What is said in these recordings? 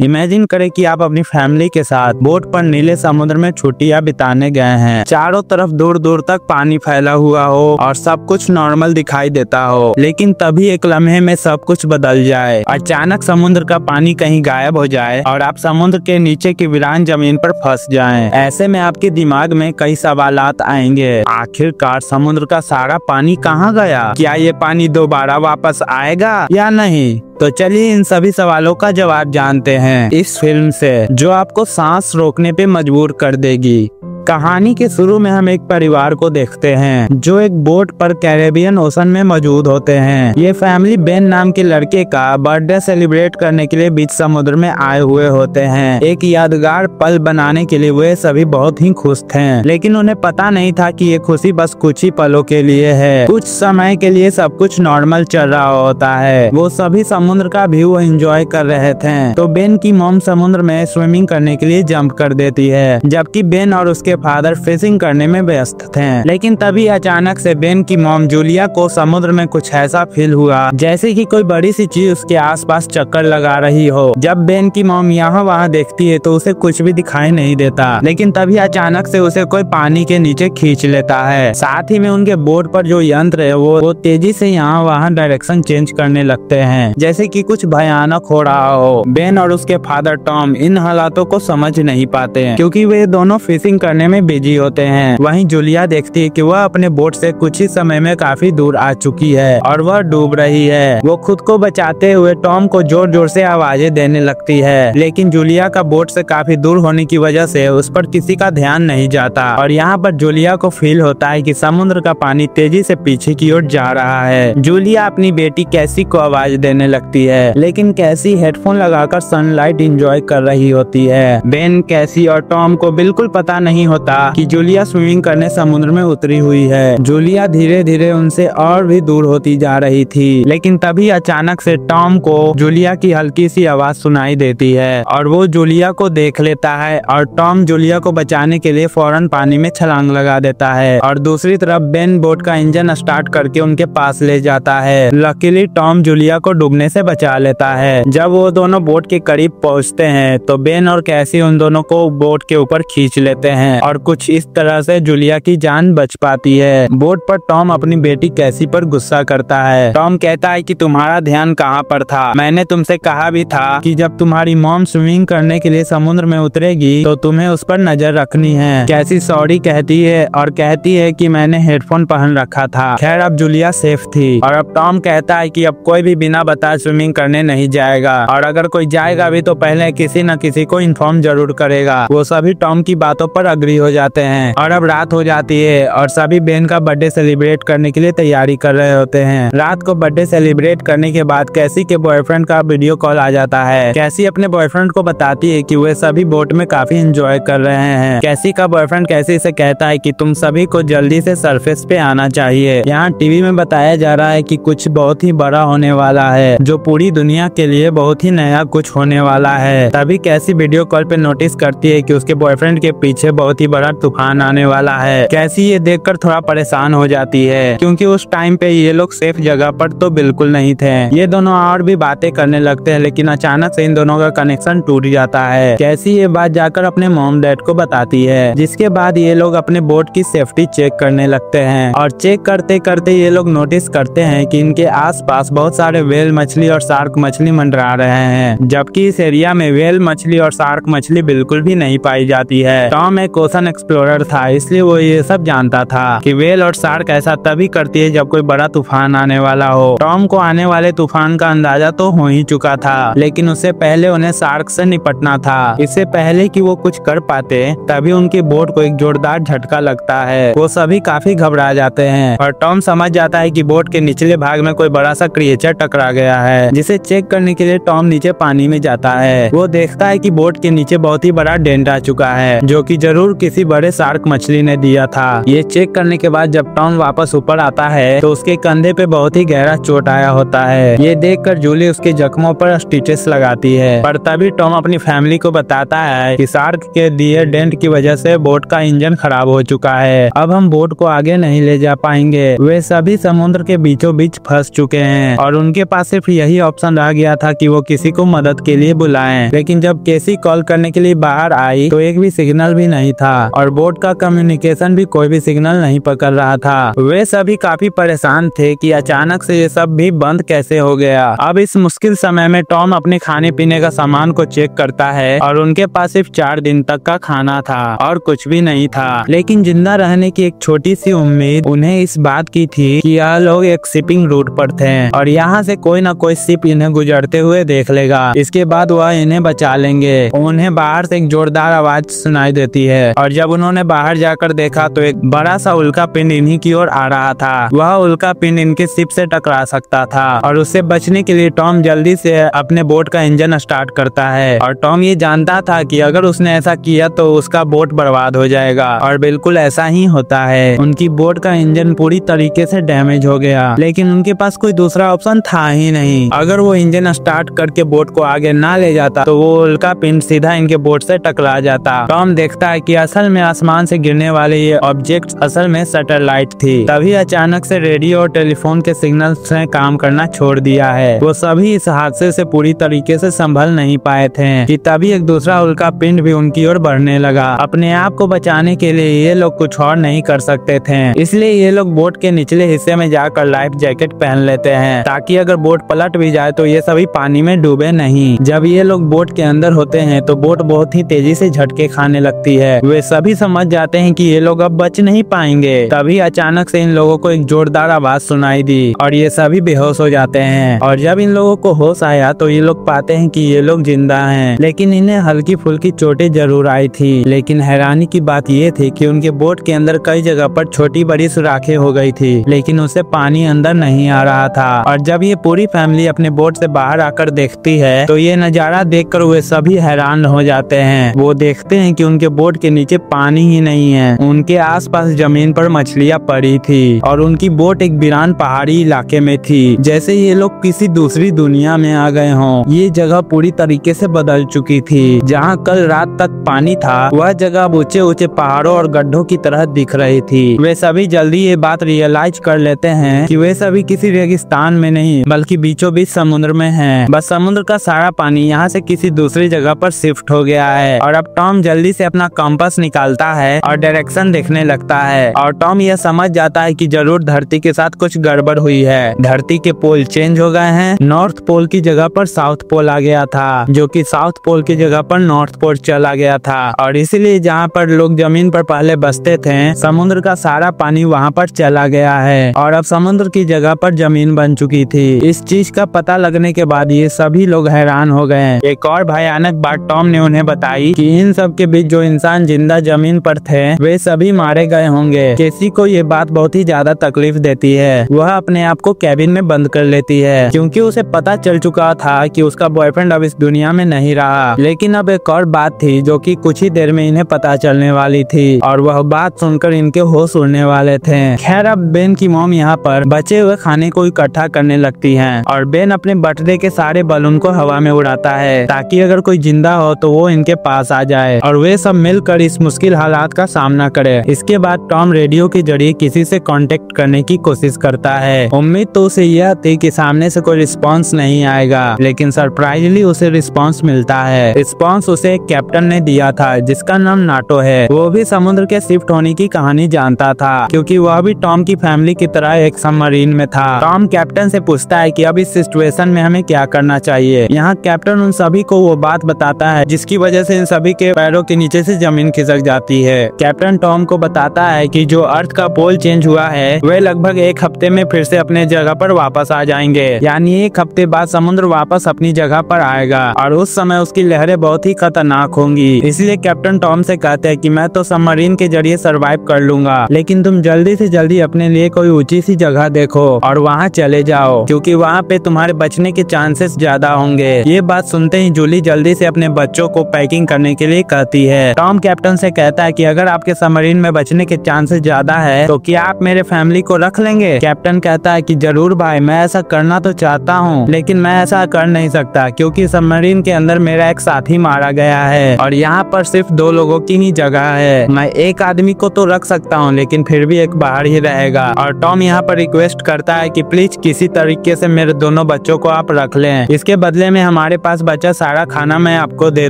Imagine करें कि आप अपनी फैमिली के साथ बोट पर नीले समुद्र में छुट्टियां बिताने गए हैं। चारों तरफ दूर दूर तक पानी फैला हुआ हो और सब कुछ नॉर्मल दिखाई देता हो, लेकिन तभी एक लम्हे में सब कुछ बदल जाए। अचानक समुद्र का पानी कहीं गायब हो जाए और आप समुद्र के नीचे की वीरान जमीन पर फंस जाएं। ऐसे में आपके दिमाग में कई सवालात आएंगे। आखिरकार समुद्र का सारा पानी कहाँ गया? क्या ये पानी दोबारा वापस आएगा या नहीं? तो चलिए इन सभी सवालों का जवाब जानते हैं इस फिल्म से, जो आपको सांस रोकने पे मजबूर कर देगी। कहानी के शुरू में हम एक परिवार को देखते हैं जो एक बोट पर कैरेबियन ओशन में मौजूद होते हैं। ये फैमिली बेन नाम के लड़के का बर्थडे सेलिब्रेट करने के लिए बीच समुद्र में आए हुए होते हैं। एक यादगार पल बनाने के लिए वे सभी बहुत ही खुश थे, लेकिन उन्हें पता नहीं था कि ये खुशी बस कुछ ही पलों के लिए है। कुछ समय के लिए सब कुछ नॉर्मल चल रहा होता है। वो सभी समुद्र का व्यू एंजॉय कर रहे थे तो बेन की मॉम समुद्र में स्विमिंग करने के लिए जंप कर देती है, जबकि बेन और उसके फादर फिशिंग करने में व्यस्त थे। लेकिन तभी अचानक से बेन की मॉम जूलिया को समुद्र में कुछ ऐसा फील हुआ जैसे कि कोई बड़ी सी चीज उसके आसपास चक्कर लगा रही हो। जब बेन की मॉम यहाँ वहाँ देखती है तो उसे कुछ भी दिखाई नहीं देता, लेकिन तभी अचानक से उसे कोई पानी के नीचे खींच लेता है। साथ ही में उनके बोट पर जो यंत्र है वो तेजी से यहाँ वहाँ डायरेक्शन चेंज करने लगते हैं, जैसे कि कुछ भयानक हो रहा हो। बेन और उसके फादर टॉम इन हालातों को समझ नहीं पाते हैं, क्योंकि वे दोनों फिशिंग करने में बिजी होते हैं। वहीं जूलिया देखती है कि वह अपने बोट से कुछ ही समय में काफी दूर आ चुकी है और वह डूब रही है। वो खुद को बचाते हुए टॉम को जोर जोर से आवाजें देने लगती है, लेकिन जूलिया का बोट से काफी दूर होने की वजह से उस पर किसी का ध्यान नहीं जाता। और यहाँ पर जूलिया को फील होता है कि समुद्र का पानी तेजी से पीछे की ओर जा रहा है। जूलिया अपनी बेटी कैसी को आवाज देने लगती है, लेकिन कैसी हेडफोन लगाकर सनलाइट एंजॉय कर रही होती है। बेन, कैसी और टॉम को बिल्कुल पता नहीं होता कि जूलिया स्विमिंग करने समुद्र में उतरी हुई है। जूलिया धीरे धीरे उनसे और भी दूर होती जा रही थी, लेकिन तभी अचानक से टॉम को जूलिया की हल्की सी आवाज सुनाई देती है और वो जूलिया को देख लेता है और टॉम जूलिया को बचाने के लिए फौरन पानी में छलांग लगा देता है। और दूसरी तरफ बेन बोट का इंजन स्टार्ट करके उनके पास ले जाता है। लकीली टॉम जूलिया को डूबने से बचा लेता है। जब वो दोनों बोट के करीब पहुंचते हैं तो बेन और कैसी उन दोनों को बोट के ऊपर खींच लेते हैं और कुछ इस तरह से जूलिया की जान बच पाती है। बोट पर टॉम अपनी बेटी कैसी पर गुस्सा करता है। टॉम कहता है कि तुम्हारा ध्यान कहाँ पर था? मैंने तुमसे कहा भी था कि जब तुम्हारी मॉम स्विमिंग करने के लिए समुद्र में उतरेगी तो तुम्हें उस पर नजर रखनी है। कैसी सॉरी कहती है और कहती है कि मैंने हेडफोन पहन रखा था। खैर अब जूलिया सेफ थी। और अब टॉम कहता है कि अब कोई भी बिना बताए स्विमिंग करने नहीं जाएगा, और अगर कोई जाएगा भी तो पहले किसी न किसी को इन्फॉर्म जरूर करेगा। वो सभी टॉम की बातों पर अग्री हो जाते हैं और अब रात हो जाती है और सभी बेन का बर्थडे सेलिब्रेट करने के लिए तैयारी कर रहे होते हैं। रात को बर्थडे सेलिब्रेट करने के बाद कैसी के बॉयफ्रेंड का वीडियो कॉल आ जाता है। कैसी अपने बॉयफ्रेंड को बताती है कि वे सभी बोट में काफी एंजॉय कर रहे हैं। कैसी का बॉयफ्रेंड कैसी से कहता है कि तुम सभी को जल्दी से सरफेस पे आना चाहिए। यहाँ टीवी में बताया जा रहा है कि कुछ बहुत ही बड़ा होने वाला है, जो पूरी दुनिया के लिए बहुत ही नया कुछ होने वाला है। तभी कैसी वीडियो कॉल पे नोटिस करती है कि उसके बॉयफ्रेंड के पीछे बहुत ही बड़ा तूफान आने वाला है। कैसी ये देखकर थोड़ा परेशान हो जाती है, क्योंकि उस टाइम पे ये लोग सेफ जगह पर तो बिल्कुल नहीं थे। ये दोनों और भी बातें करने लगते हैं, लेकिन अचानक से इन दोनों का कनेक्शन टूट जाता है। कैसी ये बात जाकर अपने मॉम डैड को बताती है, जिसके बाद ये लोग अपने बोट की सेफ्टी चेक करने लगते हैं। और चेक करते करते ये लोग नोटिस करते हैं कि इनके आसपास बहुत सारे व्हेल मछली और शार्क मछली मंडरा रहे हैं, जबकि इस एरिया में व्हेल मछली और शार्क मछली बिल्कुल भी नहीं पाई जाती है। टॉम एक ओशन एक्सप्लोरर था, इसलिए वो ये सब जानता था कि व्हेल और शार्क ऐसा तभी करती है जब कोई बड़ा तूफान आने वाला हो। टॉम को आने वाले तूफान का अंदाजा तो हो ही चुका था, लेकिन उससे पहले उन्हें शार्क से निपटना था। इससे पहले कि वो कुछ कर पाते तभी उनकी बोट को एक जोरदार झटका लगता है। वो सभी काफी घबरा जाते हैं और टॉम समझ जाता है कि बोट के निचले भाग में कोई बड़ा सा क्रिएचर टकरा गया है, जिसे चेक करने के लिए टॉम नीचे पानी में जाता है। वो देखता है कि बोट के नीचे बहुत ही बड़ा डेंट आ चुका है, जो कि जरूर किसी बड़े शार्क मछली ने दिया था। ये चेक करने के बाद जब टॉम वापस ऊपर आता है तो उसके कंधे पे बहुत ही गहरा चोट आया होता है। ये देखकर जूली उसके जख्मों पर स्टिचेस लगाती है, पर तभी टॉम अपनी फैमिली को बताता है कि शार्क के दिए डेंट की वजह से बोट का इंजन खराब हो चुका है। अब हम बोट को आगे नहीं ले जा पाएंगे। वे सभी समुद्र के बीचों बीच फंस चुके हैं और उनके पास सिर्फ यही ऑप्शन रह गया था कि वो किसी को मदद के लिए बुलाएं। लेकिन जब केसी कॉल करने के लिए बाहर आई तो एक भी सिग्नल भी नहीं था और बोट का कम्युनिकेशन भी कोई भी सिग्नल नहीं पकड़ रहा था। वे सभी काफी परेशान थे कि अचानक से ये सब भी बंद कैसे हो गया। अब इस मुश्किल समय में टॉम अपने खाने पीने का सामान को चेक करता है और उनके पास सिर्फ 4 दिन तक का खाना था और कुछ भी नहीं था। लेकिन जिंदा रहने की एक छोटी सी उम्मीद उन्हें इस बात की थी कि यह लोग एक शिपिंग रूट पर थे और यहाँ से कोई न कोई शिप इन्हें गुजरते हुए देख लेगा। इसके बाद वह इन्हें बचा लेंगे। उन्हें बाहर से एक जोरदार आवाज सुनाई देती है और जब उन्होंने बाहर जाकर देखा तो एक बड़ा सा उल्का पिंड इन्हीं की ओर आ रहा था। वह उल्का पिंड इनके शिप से टकरा सकता था और उससे बचने के लिए टॉम जल्दी से अपने बोट का इंजन स्टार्ट करता है और टॉम ये जानता था कि अगर उसने ऐसा किया तो उसका बोट बर्बाद हो जाएगा और बिल्कुल ऐसा ही होता है। उनकी बोट का इंजन पूरी तरीके से डैमेज हो गया, लेकिन उनके पास कोई दूसरा ऑप्शन था ही नहीं। अगर वो इंजन स्टार्ट करके बोट को आगे ना ले जाता तो वो उल्का पिंड सीधा इनके बोट से टकरा जाता। टॉम देखता है कि असल में आसमान से गिरने वाले ये ऑब्जेक्ट असल में सैटेलाइट थी। तभी अचानक से रेडियो और टेलीफोन के सिग्नल ने काम करना छोड़ दिया है। वो सभी इस हादसे से पूरी तरीके से संभल नहीं पाए थे कि तभी एक दूसरा उल्का पिंड भी उनकी ओर बढ़ने लगा। अपने आप को बचाने के लिए ये लोग कुछ और नहीं कर सकते थे, इसलिए ये लोग बोट के निचले हिस्से में जाकर लाइफ जैकेट पहन लेते हैं ताकि अगर बोट पलट भी जाए तो ये सभी पानी में डूबे नहीं। जब ये लोग बोट के अंदर होते हैं तो बोट बहुत ही तेजी से झटके खाने लगती है। वे सभी समझ जाते हैं कि ये लोग अब बच नहीं पाएंगे। तभी अचानक से इन लोगों को एक जोरदार आवाज सुनाई दी और ये सभी बेहोश हो जाते हैं और जब इन लोगों को होश आया तो ये लोग पाते हैं कि ये लोग जिंदा हैं, लेकिन इन्हें हल्की फुल्की चोटें जरूर आई थी। लेकिन हैरानी की बात ये थी कि उनके बोट के अंदर कई जगह पर छोटी बड़ी सुराखें हो गई थी, लेकिन उससे पानी अंदर नहीं आ रहा था। और जब ये पूरी फैमिली अपने बोट से बाहर आकर देखती है तो ये नजारा देखकर वे सभी हैरान हो जाते हैं। वो देखते हैं कि उनके बोट के नीचे पानी ही नहीं है, उनके आसपास जमीन पर मछलियां पड़ी थी और उनकी बोट एक वीरान पहाड़ी इलाके में थी, जैसे ये लोग किसी दूसरी दुनिया में आ गए हों। ये जगह पूरी तरीके से बदल चुकी थी। जहाँ कल रात तक पानी था वह जगह अब ऊंचे ऊंचे पहाड़ों और गड्ढों की तरह दिख रही थी। वे सभी जल्दी ये बात रियलाइज कर लेते हैं कि वे सभी किसी रेगिस्तान में नहीं बल्कि बीचों बीच समुद्र में हैं। बस समुद्र का सारा पानी यहाँ से किसी दूसरी जगह पर शिफ्ट हो गया है और अब टॉम जल्दी से अपना कंपास निकालता है और डायरेक्शन देखने लगता है और टॉम यह समझ जाता है कि जरूर धरती के साथ कुछ गड़बड़ हुई है। धरती के पोल चेंज हो गए हैं। नॉर्थ पोल की जगह पर साउथ पोल आ गया था, जो कि साउथ पोल की जगह पर नॉर्थ पोल चला गया था और इसीलिए जहाँ पर लोग जमीन पर पहले बसते थे समुद्र का सारा पानी वहाँ पर चला गया है और अब समुद्र की जगह पर जमीन बन चुकी थी। इस चीज का पता लगने के बाद ये सभी लोग हैरान हो गए। एक और भयानक बात टॉम ने उन्हें बताई कि इन सब के बीच जो इंसान जिंदा जमीन पर थे वे सभी मारे गए होंगे। केसी को ये बात बहुत ही ज्यादा तकलीफ देती है। वह अपने आप को कैबिन में बंद कर लेती है क्योंकि उसे पता चल चुका था कि उसका बॉयफ्रेंड अब इस दुनिया में नहीं रहा। लेकिन अब एक और बात थी जो कि कुछ ही देर में इन्हें पता चलने वाली थी और वह बात सुनकर इनके होश उड़ने वाले थे। खैर अब बेन की मॉम यहाँ पर बचे हुए खाने को इकट्ठा करने लगती है और बेन अपने बर्थडे के सारे बलून को हवा में उड़ाता है ताकि अगर कोई जिंदा हो तो वो इनके पास आ जाए और वे सब मिलकर इस मुश्किल हालात का सामना करे। इसके बाद टॉम रेडियो के जरिए किसी से कांटेक्ट करने की कोशिश करता है। उम्मीद तो उसे यह थी कि सामने से कोई रिस्पांस नहीं आएगा, लेकिन सरप्राइजली उसे रिस्पांस मिलता है। रिस्पांस उसे एक कैप्टन ने दिया था जिसका नाम नाटो है। वो भी समुद्र के शिफ्ट होने की कहानी जानता था क्योंकि वह भी टॉम की फैमिली की तरह एक सबमरीन में था। टॉम कैप्टन से पूछता है कि अब इस सिचुएशन में हमें क्या करना चाहिए। यहाँ कैप्टन उन सभी को वो बात बताता है जिसकी वजह से इन सभी के पैरों के नीचे से जमीन खिसक जाती है। कैप्टन टॉम को बताता है कि जो अर्थ का पोल चेंज हुआ है वे लगभग 1 हफ्ते में फिर से अपने जगह पर वापस आ जाएंगे, यानी 1 हफ्ते बाद समुद्र वापस अपनी जगह पर आएगा और उस समय उसकी लहरें बहुत ही खतरनाक होंगी। इसलिए कैप्टन टॉम से कहते हैं कि मैं तो सबमरीन के जरिए सरवाइव कर लूंगा, लेकिन तुम जल्दी से जल्दी अपने लिए कोई ऊंची सी जगह देखो और वहाँ चले जाओ क्योंकि वहाँ पे तुम्हारे बचने के चांसेस ज्यादा होंगे। ये बात सुनते ही जूली जल्दी से अपने बच्चों को पैकिंग करने के लिए कहती है। टॉम कैप्टन कैप्टन से कहता है कि अगर आपके सबमरीन में बचने के चांसेस ज्यादा है तो क्या आप मेरे फैमिली को रख लेंगे। कैप्टन कहता है कि जरूर भाई, मैं ऐसा करना तो चाहता हूँ लेकिन मैं ऐसा कर नहीं सकता क्योंकि सबमरीन के अंदर मेरा एक साथी मारा गया है और यहाँ पर सिर्फ 2 लोगों की ही जगह है। मैं एक आदमी को तो रख सकता हूँ लेकिन फिर भी एक बाहर ही रहेगा। और टॉम यहाँ पर रिक्वेस्ट करता है कि प्लीज किसी तरीके से मेरे दोनों बच्चों को आप रख लें, इसके बदले में हमारे पास बचा सारा खाना मैं आपको दे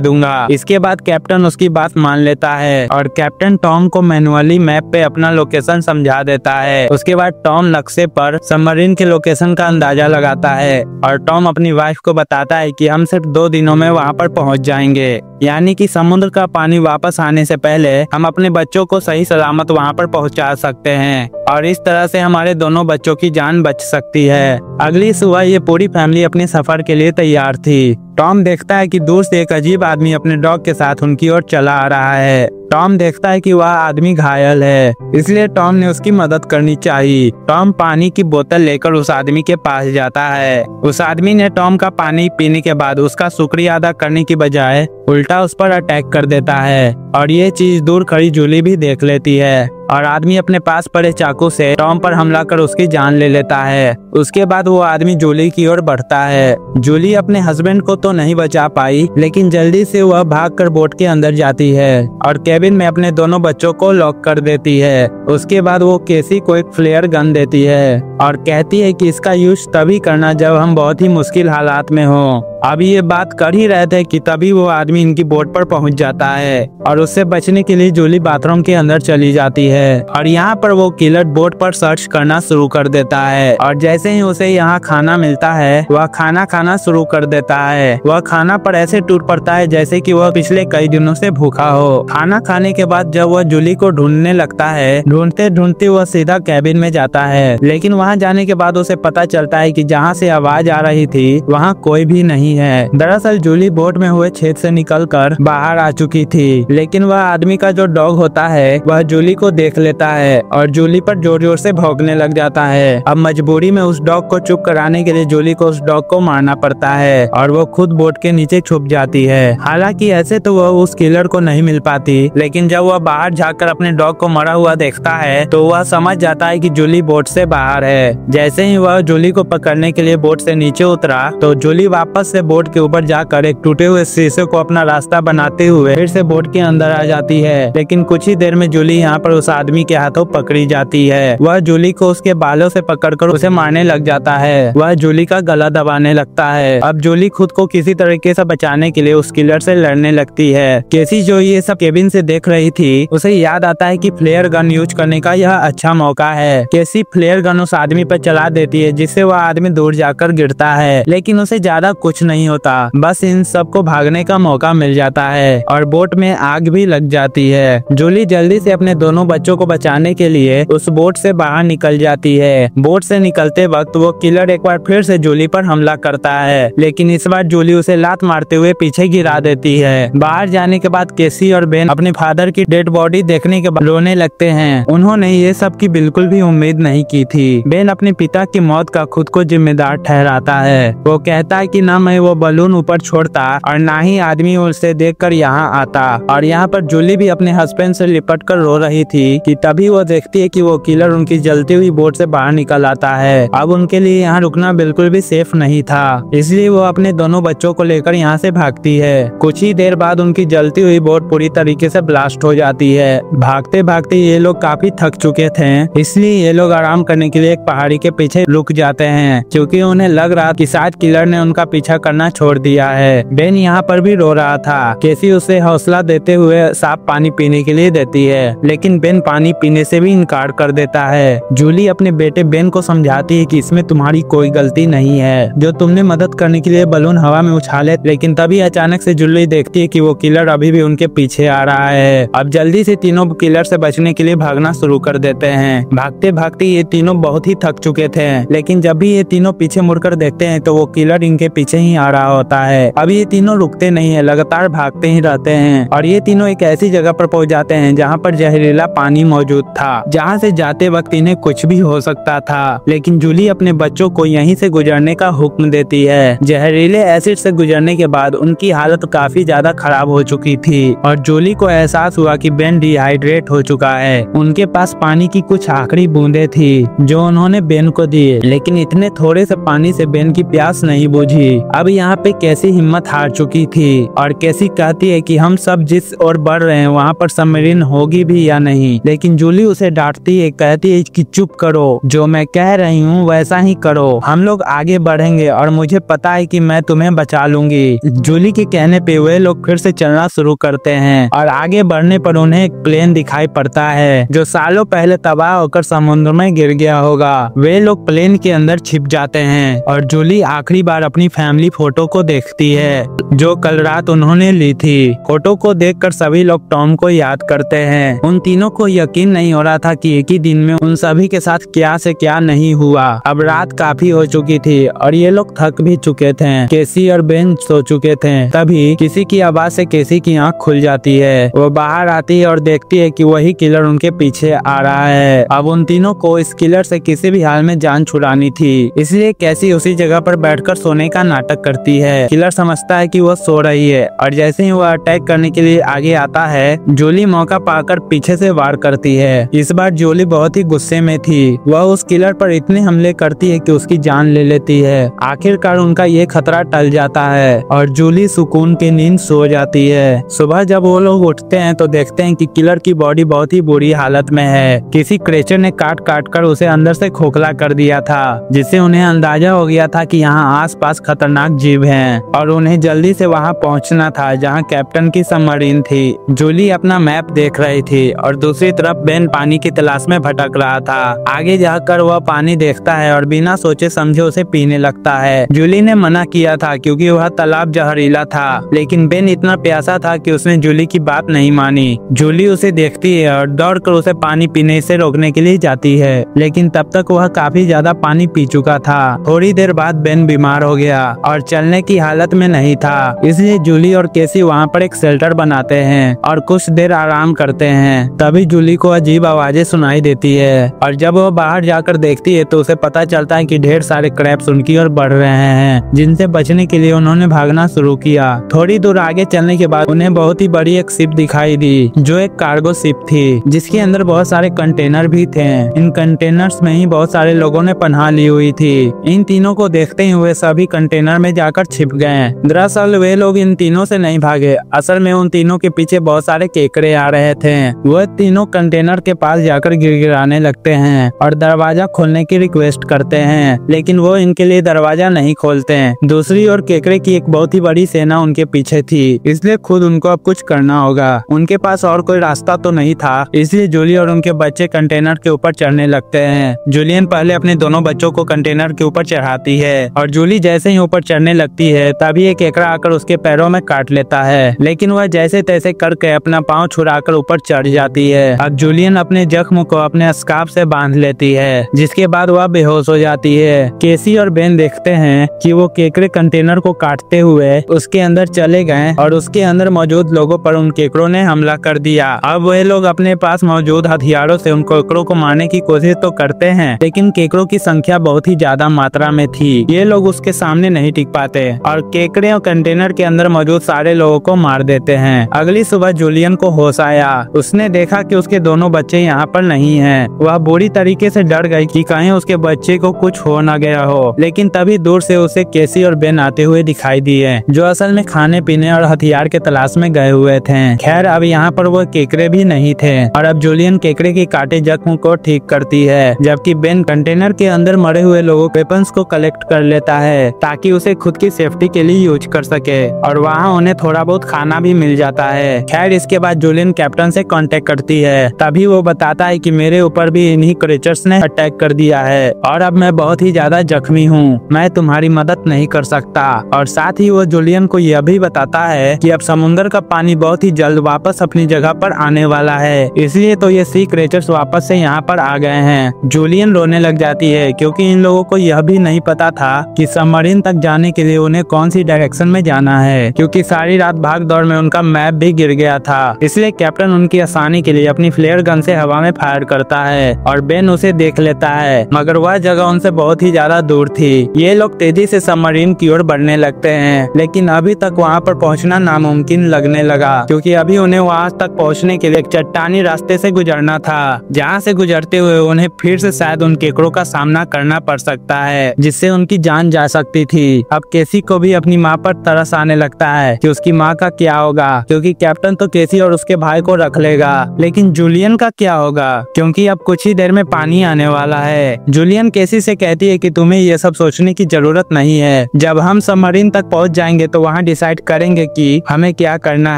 दूंगा। इसके बाद कैप्टन उसकी बात मान लेता है और कैप्टन टॉम को मैनुअली मैप पे अपना लोकेशन समझा देता है। उसके बाद टॉम नक्शे पर सबमरीन के लोकेशन का अंदाजा लगाता है और टॉम अपनी वाइफ को बताता है कि हम सिर्फ 2 दिनों में वहाँ पर पहुँच जाएंगे, यानी कि समुद्र का पानी वापस आने से पहले हम अपने बच्चों को सही सलामत वहाँ पर पहुँचा सकते हैं और इस तरह से हमारे दोनों बच्चों की जान बच सकती है। अगली सुबह ये पूरी फैमिली अपने सफर के लिए तैयार थी। टॉम देखता है कि दूर से एक अजीब आदमी अपने डॉग के साथ उनकी ओर चला आ रहा है। टॉम देखता है कि वह आदमी घायल है, इसलिए टॉम ने उसकी मदद करनी चाहिए। टॉम पानी की बोतल लेकर उस आदमी के पास जाता है। उस आदमी ने टॉम का पानी पीने के बाद उसका शुक्रिया अदा करने की बजाय उल्टा उस पर अटैक कर देता है और ये चीज दूर खड़ी जूली भी देख लेती है और आदमी अपने पास पड़े चाकू से टॉम पर हमला कर उसकी जान ले लेता है। उसके बाद वो आदमी जूली की ओर बढ़ता है। जूली अपने हस्बैंड को तो नहीं बचा पाई लेकिन जल्दी से वह भागकर बोट के अंदर जाती है और केबिन में अपने दोनों बच्चों को लॉक कर देती है। उसके बाद वो केसी को एक फ्लेयर गन देती है और कहती है कि इसका यूज तभी करना जब हम बहुत ही मुश्किल हालात में हो। अभी ये बात कर ही रहे थे कि तभी वो आदमी इनकी बोट पर पहुंच जाता है और उससे बचने के लिए जूली बाथरूम के अंदर चली जाती है और यहाँ पर वो किलर बोट पर सर्च करना शुरू कर देता है और जैसे ही उसे यहाँ खाना मिलता है वह खाना खाना शुरू कर देता है। वह खाना पर ऐसे टूट पड़ता है जैसे कि वह पिछले कई दिनों से भूखा हो। खाना खाने के बाद जब वह जूली को ढूंढने लगता है, ढूंढते ढूंढते वह सीधा कैबिन में जाता है लेकिन वहाँ जाने के बाद उसे पता चलता है कि जहाँ से आवाज आ रही थी वहाँ कोई भी नहीं है। दरअसल जूली बोट में हुए छेद से निकलकर बाहर आ चुकी थी लेकिन वह आदमी का जो डॉग होता है वह जूली को देख लेता है और जूली पर जोर जोर से भौंकने लग जाता है। अब मजबूरी में उस डॉग को चुप कराने के लिए जूली को उस डॉग को मारना पड़ता है और वो खुद बोट के नीचे छुप जाती है। हालांकि ऐसे तो वह उस किलर को नहीं मिल पाती लेकिन जब वह बाहर जाकर अपने डॉग को मरा हुआ देखता है तो वह समझ जाता है कि जूली बोट से बाहर है। जैसे ही वह जूली को पकड़ने के लिए बोट से नीचे उतरा तो जूली वापस से बोट के ऊपर जाकर एक टूटे हुए शीशे को अपना रास्ता बनाते हुए फिर से बोट के अंदर आ जाती है। लेकिन कुछ ही देर में जूली यहाँ पर उस आदमी के हाथों पकड़ी जाती है। वह जूली को उसके बालों से पकड़कर उसे मारने लग जाता है। वह जूली का गला दबाने लगता है। अब जूली खुद को किसी तरीके से बचाने के लिए उस किलर से लड़ने लगती है। केसी जो ये सब केबिन से देख रही थी उसे याद आता है कि फ्लेयर गन यूज करने का यह अच्छा मौका है। केसी फ्लेयर गन उस आदमी पर चला देती है जिससे वह आदमी दूर जाकर गिरता है लेकिन उसे ज्यादा कुछ नहीं होता, बस इन सबको भागने का मौका मिल जाता है और बोट में आग भी लग जाती है। जूली जल्दी से अपने दोनों बच्चों को बचाने के लिए उस बोट से बाहर निकल जाती है। बोट से निकलते वक्त वो किलर एक बार फिर से जूली पर हमला करता है लेकिन इस बार जूली उसे लात मारते हुए पीछे गिरा देती है। बाहर जाने के बाद केसी और बेन अपने फादर की डेड बॉडी देखने के बाद रोने लगते हैं। उन्होंने ये सब की बिल्कुल भी उम्मीद नहीं की थी। बेन अपने पिता की मौत का खुद को जिम्मेदार ठहराता है। वो कहता है कि न मैं वो बलून ऊपर छोड़ता और ना ही आदमी उसे देखकर यहाँ आता। और यहाँ पर जूली भी अपने हस्बैंड से लिपट कर रो रही थी कि तभी वो देखती है कि वो किलर उनकी जलती हुई बोट से बाहर निकल आता है। अब उनके लिए यहाँ रुकना बिल्कुल भी सेफ नहीं था, इसलिए वो अपने दोनों बच्चों को लेकर यहाँ से भागती है। कुछ ही देर बाद उनकी जलती हुई बोट पूरी तरीके से ब्लास्ट हो जाती है। भागते भागते ये लोग काफी थक चुके थे, इसलिए ये लोग आराम करने के लिए एक पहाड़ी के पीछे रुक जाते हैं क्योंकि उन्हें लग रहा कि शायद किलर ने उनका पीछा करना छोड़ दिया है। बेन यहाँ पर भी रो रहा था। केसी उसे हौसला देते हुए साफ पानी पीने के लिए देती है लेकिन बेन पानी पीने से भी इनकार कर देता है। जूली अपने बेटे बेन को समझाती है कि इसमें तुम्हारी कोई गलती नहीं है जो तुमने मदद करने के लिए बलून हवा में उछाले, लेकिन तभी अचानक से जूली देखती है कि वो किलर अभी भी उनके पीछे आ रहा है। अब जल्दी से तीनों किलर से बचने के लिए भागना शुरू कर देते हैं। भागते भागते ये तीनों बहुत ही थक चुके थे लेकिन जब भी ये तीनों पीछे मुड़कर देखते हैं तो वो किलर इनके पीछे ही नहीं आ रहा होता है। अब ये तीनों रुकते नहीं है, लगातार भागते ही रहते हैं और ये तीनों एक ऐसी जगह पर पहुंच जाते हैं जहाँ पर जहरीला पानी मौजूद था, जहाँ से जाते वक्त इन्हें कुछ भी हो सकता था। लेकिन जूली अपने बच्चों को यहीं से गुजरने का हुक्म देती है। जहरीले एसिड से गुजरने के बाद उनकी हालत काफी ज्यादा खराब हो चुकी थी और जूली को एहसास हुआ कि बेन डिहाइड्रेट हो चुका है। उनके पास पानी की कुछ आखिरी बूंदें थी जो उन्होंने बेन को दी, लेकिन इतने थोड़े से पानी से बेन की प्यास नहीं बुझी। अब यहाँ पे कैसी हिम्मत हार चुकी थी और कैसी कहती है कि हम सब जिस ओर बढ़ रहे हैं वहाँ पर सबमरीन होगी भी या नहीं, लेकिन जूली उसे डांटती है, कहती है कि चुप करो, जो मैं कह रही हूँ वैसा ही करो, हम लोग आगे बढ़ेंगे और मुझे पता है कि मैं तुम्हें बचा लूंगी। जूली के कहने पे वे लोग फिर से चलना शुरू करते हैं और आगे बढ़ने पर उन्हें एक प्लेन दिखाई पड़ता है जो सालों पहले तबाह होकर समुद्र में गिर गया होगा। वे लोग प्लेन के अंदर छिप जाते हैं और जूली आखिरी बार अपनी फैमिली फोटो को देखती है जो कल रात उन्होंने ली थी। फोटो को देखकर सभी लोग टॉम को याद करते हैं। उन तीनों को यकीन नहीं हो रहा था कि एक ही दिन में उन सभी के साथ क्या से क्या नहीं हुआ। अब रात काफी हो चुकी थी और ये लोग थक भी चुके थे। केसी और बेन सो चुके थे। तभी किसी की आवाज से केसी की आंख खुल जाती है। वो बाहर आती है और देखती है कि वही किलर उनके पीछे आ रहा है। अब उन तीनों को इस किलर से किसी भी हाल में जान छुड़ानी थी, इसलिए केसी उसी जगह पर बैठकर सोने का नाटक करती है। किलर समझता है कि वो सो रही है और जैसे ही वो अटैक करने के लिए आगे आता है, जूली मौका पाकर पीछे से वार करती है। इस बार जूली बहुत ही गुस्से में थी। वह उस किलर पर इतने हमले करती है कि उसकी जान ले लेती है। आखिरकार उनका ये खतरा टल जाता है और जूली सुकून की नींद सो जाती है। सुबह जब वो लोग उठते हैं तो देखते हैं कि किलर की बॉडी बहुत ही बुरी हालत में है। किसी क्रेचर ने काट काट कर उसे अंदर से खोखला कर दिया था, जिससे उन्हें अंदाजा हो गया था कि यहाँ आसपास खतरनाक जीव हैं और उन्हें जल्दी से वहाँ पहुँचना था जहाँ कैप्टन की सबमरीन थी। जूली अपना मैप देख रही थी और दूसरी तरफ बेन पानी की तलाश में भटक रहा था। आगे जाकर वह पानी देखता है और बिना सोचे समझे उसे पीने लगता है। जूली ने मना किया था क्योंकि वह तालाब जहरीला था, लेकिन बेन इतना प्यासा था कि उसने जूली की बात नहीं मानी। जूली उसे देखती है और दौड़कर उसे पानी पीने से रोकने के लिए जाती है, लेकिन तब तक वह काफी ज्यादा पानी पी चुका था। थोड़ी देर बाद बेन बीमार हो गया और चलने की हालत में नहीं था, इसलिए जूली और केसी वहाँ पर एक शेल्टर बनाते हैं और कुछ देर आराम करते हैं। तभी जूली को अजीब आवाजें सुनाई देती है और जब वह बाहर जाकर देखती है तो उसे पता चलता है कि ढेर सारे क्रैब्स उनकी ओर बढ़ रहे हैं, जिनसे बचने के लिए उन्होंने भागना शुरू किया। थोड़ी दूर आगे चलने के बाद उन्हें बहुत ही बड़ी एक शिप दिखाई दी जो एक कार्गो शिप थी, जिसके अंदर बहुत सारे कंटेनर भी थे। इन कंटेनर्स में ही बहुत सारे लोगों ने पनाह ली हुई थी। इन तीनों को देखते ही हुए सभी कंटेनर में जाकर छिप गए। दरअसल वे लोग इन तीनों से नहीं भागे, असल में उन तीनों के पीछे बहुत सारे केकड़े आ रहे थे। वह तीनों कंटेनर के पास जाकर गिड़गिड़ाने लगते हैं और दरवाजा खोलने की रिक्वेस्ट करते हैं, लेकिन वो इनके लिए दरवाजा नहीं खोलते हैं। दूसरी ओर केकड़े की एक बहुत ही बड़ी सेना उनके पीछे थी, इसलिए खुद उनको अब कुछ करना होगा। उनके पास और कोई रास्ता तो नहीं था, इसलिए जूली और उनके बच्चे कंटेनर के ऊपर चढ़ने लगते हैं। जूलियन पहले अपने दोनों बच्चों को कंटेनर के ऊपर चढ़ाती है और जूली जैसे ही ऊपर चढ़ने लगती है तभी एक केकड़ा आकर उसके पैरों में काट लेता है, लेकिन वह जैसे तैसे करके अपना पाँव छुड़ाकर ऊपर चढ़ जाती है। अब जूलियन अपने जख्म को अपने स्कार्फ से बांध लेती है, जिसके बाद वह बेहोश हो जाती है। केसी और बेन देखते हैं कि वो केकड़े कंटेनर को काटते हुए उसके अंदर चले गए और उसके अंदर मौजूद लोगों पर उन केकड़ों ने हमला कर दिया। अब वे लोग अपने पास मौजूद हथियारों से उन केकड़ों को मारने की कोशिश तो करते हैं, लेकिन केकड़ों की संख्या बहुत ही ज्यादा मात्रा में थी। ये लोग उसके सामने नहीं टिक पाते और केकड़े और कंटेनर के अंदर मौजूद सारे लोगों को मार देते हैं। अगली सुबह जूलियन को होश आया। उसने देखा कि उसके दोनों बच्चे यहाँ पर नहीं हैं। वह बुरी तरीके से डर गई कि कहीं उसके बच्चे को कुछ हो न गया हो, लेकिन तभी दूर से उसे केसी और बेन आते हुए दिखाई दिए, जो असल में खाने पीने और हथियार के तलाश में गए हुए थे। खैर अब यहाँ पर वो केकड़े भी नहीं थे और अब जूलियन केकड़े के काटे जख्म को ठीक करती है, जबकि बेन कंटेनर के अंदर मरे हुए लोगों के वेपन्स को कलेक्ट कर लेता है ताकि उसे खुद की सेफ्टी के लिए यूज कर सके, और वहाँ उन्हें थोड़ा बहुत खाना भी मिल जाता है। खैर इसके बाद जूलियन कैप्टन से कांटेक्ट करती है, तभी वो बताता है कि मेरे ऊपर भी इन्हीं क्रीचर्स ने अटैक कर दिया है और अब मैं बहुत ही ज्यादा जख्मी हूँ, मैं तुम्हारी मदद नहीं कर सकता। और साथ ही वो जूलियन को यह भी बताता है कि अब समुद्र का पानी बहुत ही जल्द वापस अपनी जगह पर आने वाला है, इसलिए तो ये सी क्रीचर्स वापस से यहाँ पर आ गए हैं। जूलियन रोने लग जाती है क्योंकि इन लोगों को यह भी नहीं पता था कि सबमरीन तक जाने बताने के लिए उन्हें कौन सी डायरेक्शन में जाना है, क्योंकि सारी रात भाग दौड़ में उनका मैप भी गिर गया था। इसलिए कैप्टन उनकी आसानी के लिए अपनी फ्लेयर गन से हवा में फायर करता है और बेन उसे देख लेता है, मगर वह जगह उनसे बहुत ही ज्यादा दूर थी। ये लोग तेजी से सबमरीन की ओर बढ़ने लगते हैं, लेकिन अभी तक वहाँ पर पहुँचना नामुमकिन लगने लगा, क्योंकि अभी उन्हें वहाँ तक पहुँचने के लिए एक चट्टानी रास्ते से गुजरना था, जहाँ से गुजरते हुए उन्हें फिर से शायद उन केकड़ों का सामना करना पड़ सकता है, जिससे उनकी जान जा सकती थी। अब केसी को भी अपनी माँ पर तरस आने लगता है कि उसकी माँ का क्या होगा, क्योंकि कैप्टन तो केसी और उसके भाई को रख लेगा, लेकिन जूलियन का क्या होगा, क्योंकि अब कुछ ही देर में पानी आने वाला है। जूलियन केसी से कहती है कि तुम्हें ये सब सोचने की जरूरत नहीं है, जब हम सबमरीन तक पहुंच जाएंगे तो वहां डिसाइड करेंगे कि हमें क्या करना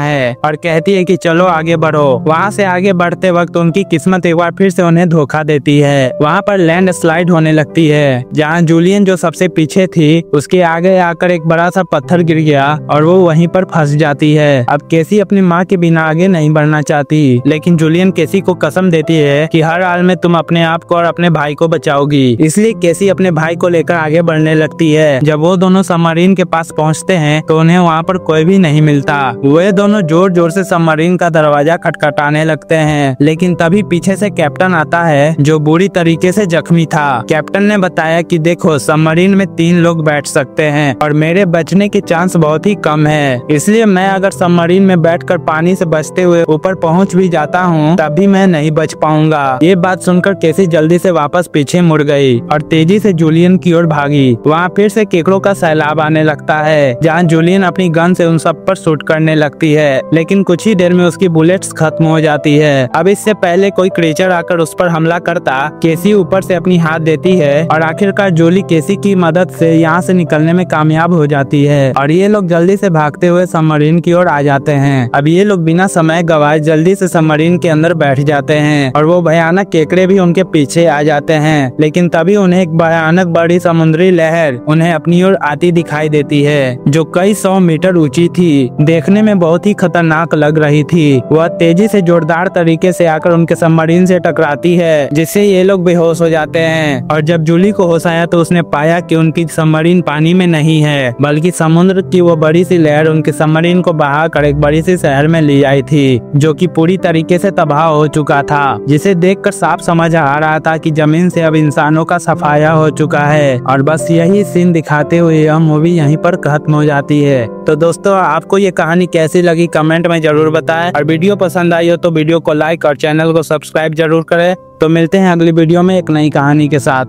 है, और कहती है कि चलो आगे बढ़ो। वहां से आगे बढ़ते वक्त उनकी किस्मत एक बार फिर से उन्हें धोखा देती है। वहां पर लैंड स्लाइड होने लगती है, जहां जूलियन जो सबसे पीछे थी उसके आगे आकर एक बड़ा सा पत्थर गिर गया और वो वहीं पर फंस जाती है। अब केसी अपनी माँ के बिना आगे नहीं बढ़ना चाहती, लेकिन जूलियन केसी को कसम देती है कि हर हाल में तुम अपने आप को और अपने भाई को बचाओगी। इसलिए केसी अपने भाई को लेकर आगे बढ़ने लगती है। जब वो दोनों सबमरीन के पास पहुंचते हैं तो उन्हें वहाँ पर कोई भी नहीं मिलता। वे दोनों जोर जोर से सबमरीन का दरवाजा खटखटाने लगते हैं, लेकिन तभी पीछे से कैप्टन आता है जो बुरी तरीके से जख्मी था। कैप्टन ने बताया कि देखो, सबमरीन में 3 लोग बैठ सकते हैं और मेरे बचने के चांस बहुत ही कम है, इसलिए मैं अगर सबमरीन में बैठकर पानी से बचते हुए ऊपर पहुंच भी जाता हूं तब भी मैं नहीं बच पाऊंगा। ये बात सुनकर केसी जल्दी से वापस पीछे मुड़ गई और तेजी से जूलियन की ओर भागी। वहाँ फिर से केकड़ों का सैलाब आने लगता है, जहाँ जूलियन अपनी गन से उन सब पर शूट करने लगती है, लेकिन कुछ ही देर में उसकी बुलेट्स खत्म हो जाती है। अब इससे पहले कोई क्रीचर आकर उस पर हमला करता, केसी ऊपर से अपनी हाथ देती है और आखिरकार जूली केसी की मदद से यहाँ से निकलने में कामयाब हो जाती है और ये लोग जल्दी से भागते हुए सबमरीन की ओर आ जाते हैं। अब ये लोग बिना समय गवाए जल्दी से सबमरीन के अंदर बैठ जाते हैं और वो भयानक केकड़े भी उनके पीछे आ जाते हैं, लेकिन तभी उन्हें एक भयानक बड़ी समुद्री लहर उन्हें अपनी ओर आती दिखाई देती है, जो कई 100 मीटर ऊंची थी। देखने में बहुत ही खतरनाक लग रही थी। वह तेजी से जोरदार तरीके से आकर उनके सबमरीन से टकराती है, जिससे ये लोग बेहोश हो जाते हैं। और जब जूली को होश आया तो उसने पाया कि उनकी सबमरीन पानी में नहीं है, बल्कि समुद्र की वो बड़ी सी लहर उनके सबमरीन को बहाकर एक बड़ी सी शहर में ले आई थी, जो कि पूरी तरीके से तबाह हो चुका था, जिसे देखकर साफ समझ आ रहा था कि जमीन से अब इंसानों का सफाया हो चुका है। और बस यही सीन दिखाते हुए यह मूवी यहीं पर खत्म हो जाती है। तो दोस्तों, आपको ये कहानी कैसी लगी कमेंट में जरूर बताएं, और वीडियो पसंद आई हो तो वीडियो को लाइक और चैनल को सब्सक्राइब जरूर करें। तो मिलते हैं अगली वीडियो में एक नई कहानी के साथ।